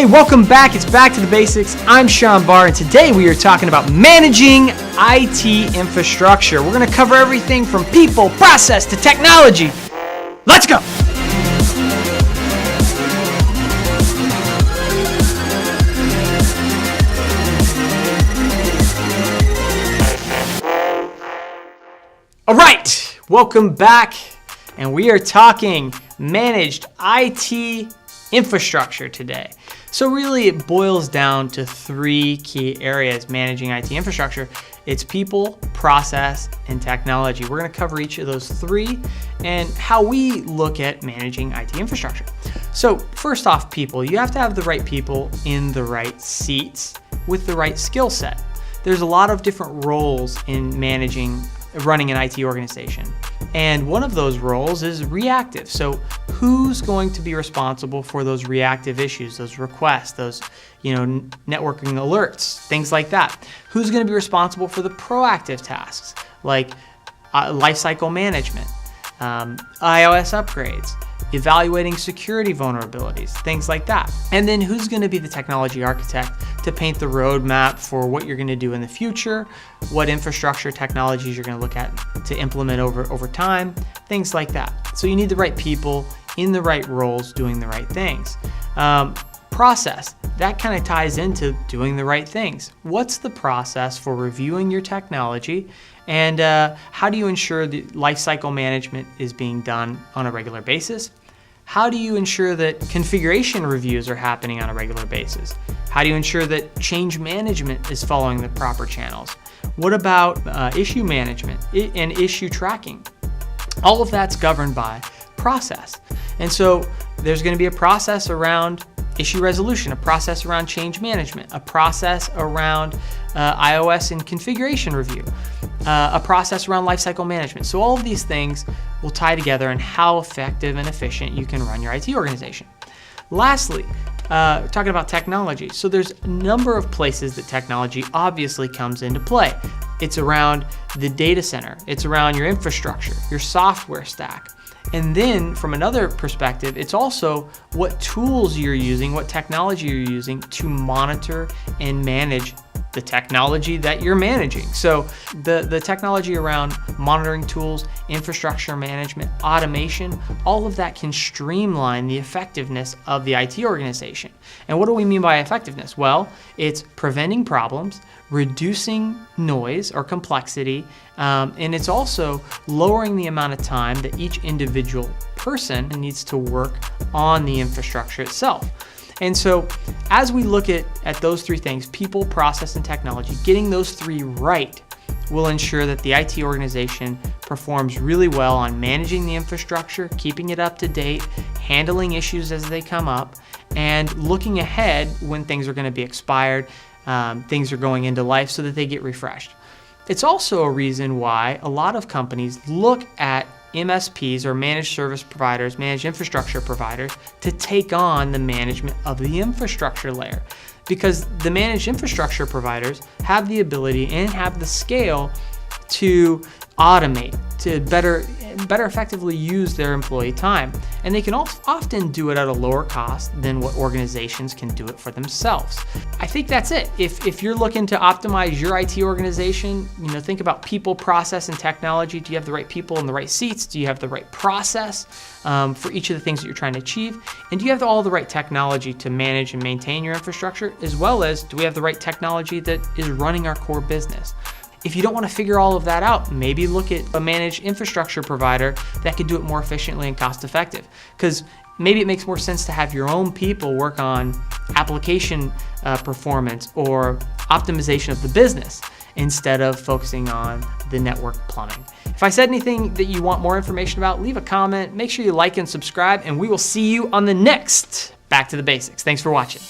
welcome back. It's Back to the Basics. I'm Sean Barr, and today we are talking about managing IT infrastructure. We're going to cover everything from people, process, to technology. Let's go. All right, welcome back, and we are talking managed IT infrastructure today. So really it boils down to three key areas managing IT infrastructure. It's people, process, and technology. We're going to cover each of those three and how we look at managing IT infrastructure. So first off, people. You have to have the right people in the right seats with the right skill set. There's a lot of different roles in running an IT organization. And one of those roles is reactive. So who's going to be responsible for those reactive issues, those requests, those networking alerts, things like that? Who's going to be responsible for the proactive tasks like lifecycle management, iOS upgrades, evaluating security vulnerabilities, things like that? And then who's going to be the technology architect to paint the roadmap for what you're going to do in the future, what infrastructure technologies you're going to look at to implement over time, things like that. So you need the right people in the right roles doing the right things. Process, that kind of ties into doing the right things. What's the process for reviewing your technology, and how do you ensure the lifecycle management is being done on a regular basis? How do you ensure that configuration reviews are happening on a regular basis? How do you ensure that change management is following the proper channels? What about issue management and issue tracking? All of that's governed by process. And so there's going to be a process around issue resolution, a process around change management, a process around iOS and configuration review, a process around lifecycle management. So all of these things will tie together in how effective and efficient you can run your IT organization. Lastly, talking about technology. So there's a number of places that technology obviously comes into play. It's around the data center. It's around your infrastructure, your software stack. And then from another perspective, it's also what tools you're using, what technology you're using to monitor and manage the technology that you're managing. So the technology around monitoring tools, infrastructure management, automation, all of that can streamline the effectiveness of the IT organization. And what do we mean by effectiveness? Well, it's preventing problems, reducing noise or complexity, and it's also lowering the amount of time that each individual person needs to work on the infrastructure itself. And so as we look at those three things, people, process, and technology, getting those three right will ensure that the IT organization performs really well on managing the infrastructure, keeping it up to date, handling issues as they come up, and looking ahead when things are going to be expired, things are going into life so that they get refreshed. It's also a reason why a lot of companies look at MSPs or managed service providers, managed infrastructure providers, to take on the management of the infrastructure layer. Because the managed infrastructure providers have the ability and have the scale to automate, to better effectively use their employee time. And they can often do it at a lower cost than what organizations can do it for themselves. I think that's it. If you're looking to optimize your IT organization, think about people, process, and technology. Do you have the right people in the right seats? Do you have the right process for each of the things that you're trying to achieve? And do you have all the right technology to manage and maintain your infrastructure? As well as, do we have the right technology that is running our core business? If you don't want to figure all of that out, maybe look at a managed infrastructure provider that can do it more efficiently and cost effective. Because maybe it makes more sense to have your own people work on application performance or optimization of the business instead of focusing on the network plumbing. If I said anything that you want more information about, leave a comment. Make sure you like and subscribe, and we will see you on the next Back to the Basics. Thanks for watching.